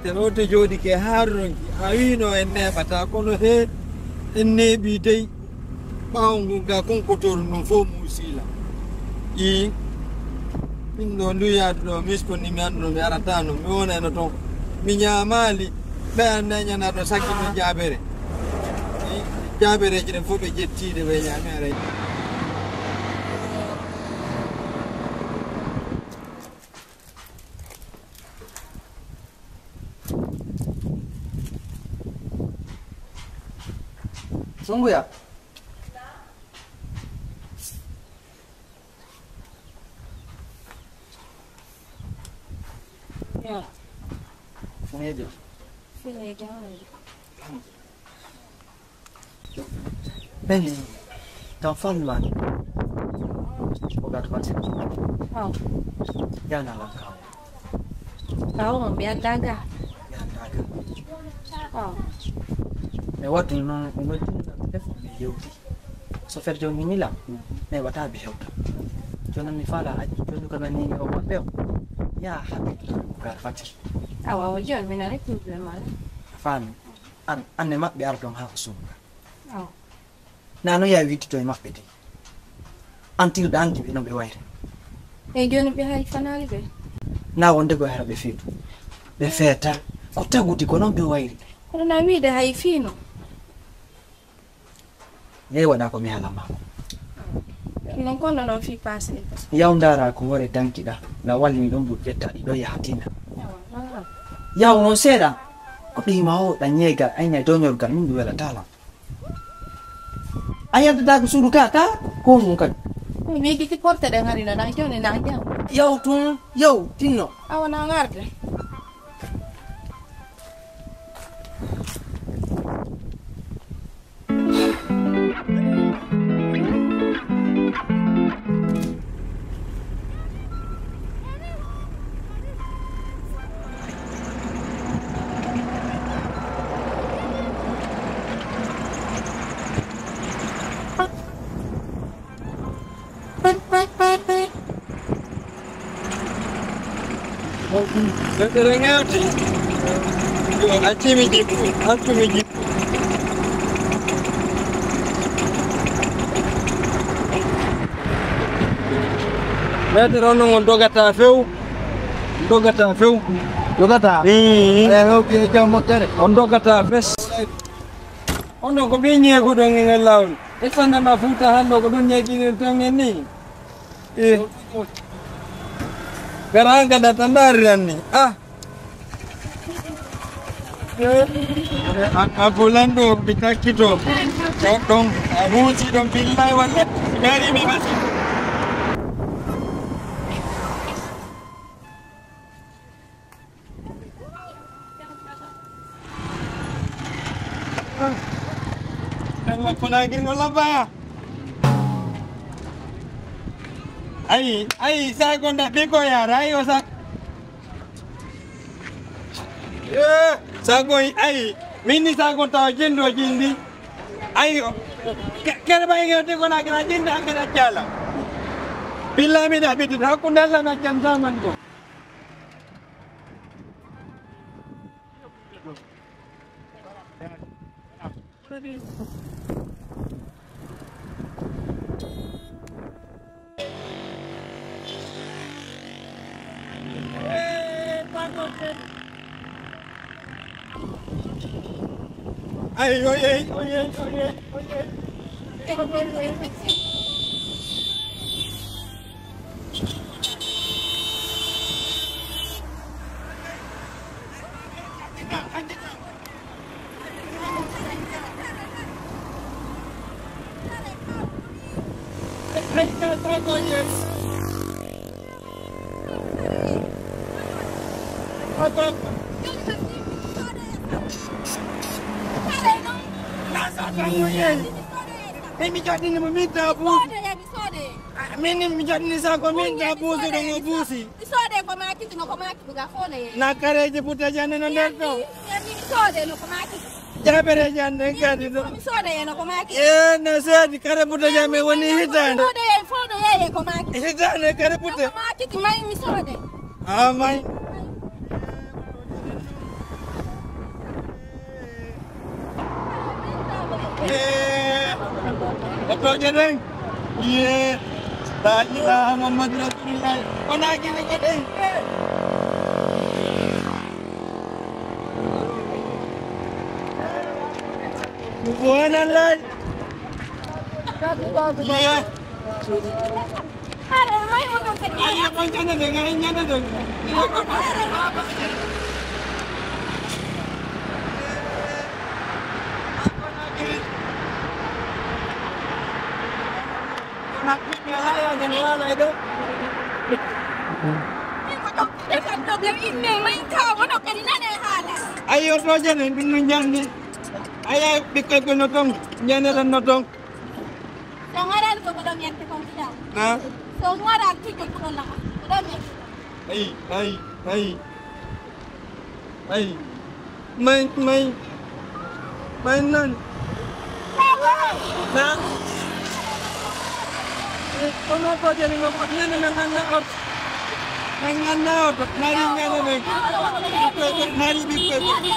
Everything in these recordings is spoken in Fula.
Terote jodi ke harron awino enne bata kono he enne bi dai bawngu ga kon kotor no fo musila I indo nduya do misko ni miando mi aratano mi wona no to mi nyamali be annanya na do sakki no jabere jabere jire fo be jettide be nyamere Sungguh ya? Ya. Sini aja. Sini aja. Beni, telepon man. Udah kasih. Oh, Jangan lah kau. tahu mau biar daga. Jangan dagang. Oh, Lewat nung telepon dia. So fer jauh ini lah. Lewat habis aku. Jangan mifala aja. Jangan kalau ni orang bel. Ya, bukan facil. awal jual menarik tu mana? Fan, an mak biar dong hausum. Oh, Nano ya witi to mak bedi. Until the anti no be wire. jual ni pihak fanali be. Na wonde go hera be fitu. Be feta. Kutaguti ko no be wire. Kalau nami dah hai fino. Ye wada ko mi halama. Non kono non fi passe. Yaw ndara ko wore dankida. Na walli don bu betta di do ya hatina. Yaw no sera. Ko di mau danyega anya donyor kan min wala tala. Ayat da ko suru kata ko mun kan. Mi ki porta dah ngari na nang ni nang jam. Yaw tun yaw tinno. Awan nang ngarde. Terengati. Yo aci mi jipu, aku mi jipu. Mete rono ngondogata feu. Ndogata feu. Dogata. Oke jam motor. Ondogata bes. Ondo ko binye ko dong ngelaw. Ifana mafuta hando ko dunya kini tangeni. Garanga datandari yani. Abulan do bitaki do. Dong abuji dong bilai wala. Dari mi masih. Kalau kau nak kira ngolah apa? Ai, saya kau nak beko ya, rai osak. Saya kau mini saya kau tahu jendo jindi. Ai, kerana banyak orang kau nak kira jenda kena jalan. Bila mi dah bitu, aku dah sana jam zaman kau. Oye. Mimi jadi ni meminta abu. Mimi jadi sa ko minta abu do ngobusi. Isode kwa maki tuno kwa maki buga fone. Na kareje puta jana na ndeto. Isode no kwa maki. Jabere jande kadi do. Mi soda eno ko maki. Na sadi kare puta jame woni hitande. Soda e fodo yeye ko maki. Hitande kare puta. Ko maki ti mai mi soda. Mai. Oto jadeng. Iya. La ilaha Muhammad Rasulullah. Kona gini jadeng. Subhanallah. Iya. Ada mai ono kadi. Ayo koncana dengan nyana dong. Ayo saja nih pinjam nih. Ayo pikir notong, jangan notong. Sangaran ko bodong yan ko kita. Nah, So ngara kiko ko na. Bodong. ay. Mainan. Nah. Kono ko jadi ngopnya nang Nanganaw, nari nga naman. Nari bigpwede.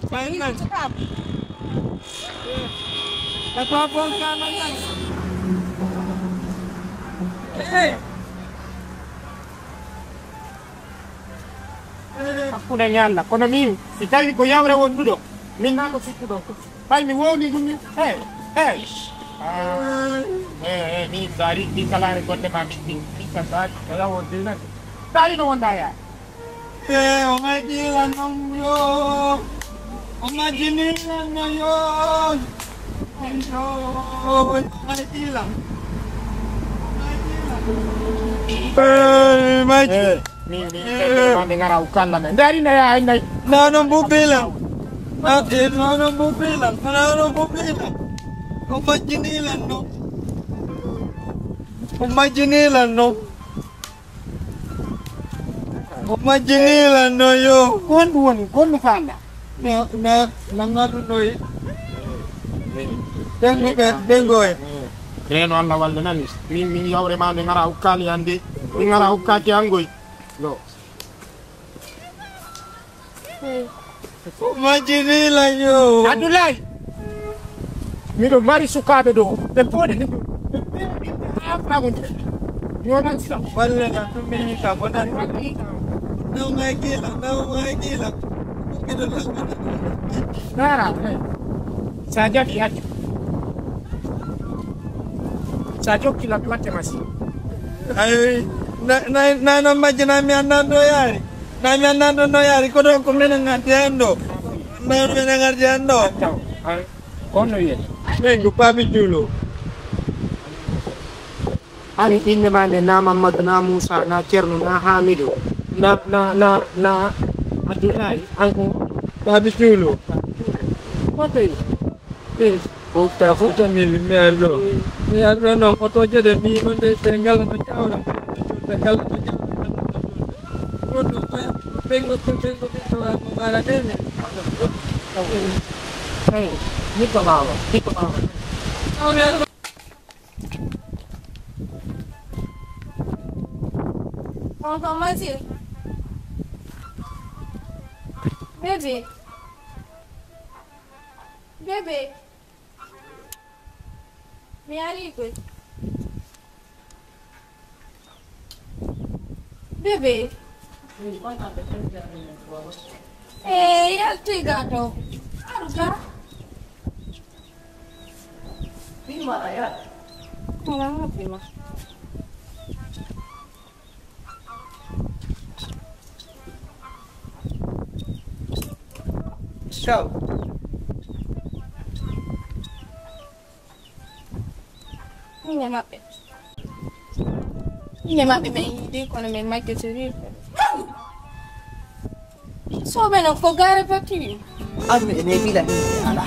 Mainan. Napapong ka naman. Aku udah nyala, kono min, kita di koyang rawon dulu. Min aku situ dong. Pai mi woni gumi. Ni dari di kalar kote mati. Kita saat rawon dulu. Tadi no wanda ya. Omay kilan nong yo. Omay jinilan na yon. Omay kilan. Ni dengar aukan lah. Dari na ya, Nanong bubilang. Nanong bubilang. Omay jinilan no. Omay jinilan no. Omay jinilan no yo. kon fanda. Nangaru no y. Dengoy. Reno alla walde nanis. Min yawre ma dengar aukan yande. Dengar aukan ti angoy. Lo. Omay jinilan yo. Adulai. Miro mari sukabe do. Tempone ni. Apa mo? Yo nang sila. Wala na tumingin ka mo na. Omay kilan. Nara. Saja lihat. Saja kila plate masih. Ay, na majina mi andando yari. Na mi andando yari ko don ko mena ngatiando. Na mena ngatiando. Kono ye. Mengu pami dulu. Ani inne mane na Muhammad na Musa na Cerno na Hamidu. Na Adulai angku Pami dulu. What is? Foto mi merlo. Mi arro no foto aja de mi onde tinggal na chawra. Tinggal na chawra. Foto pengo para dene. Hey, niko mama. Kau masih. Bebe. Me aligo. Bebe. Ya estoy gato. Aruga. Prima ya. Malah prima. Ciao. Ini mape me ide kono me mai ke seri. So bene ko gare patti. Ami ne bila ni ala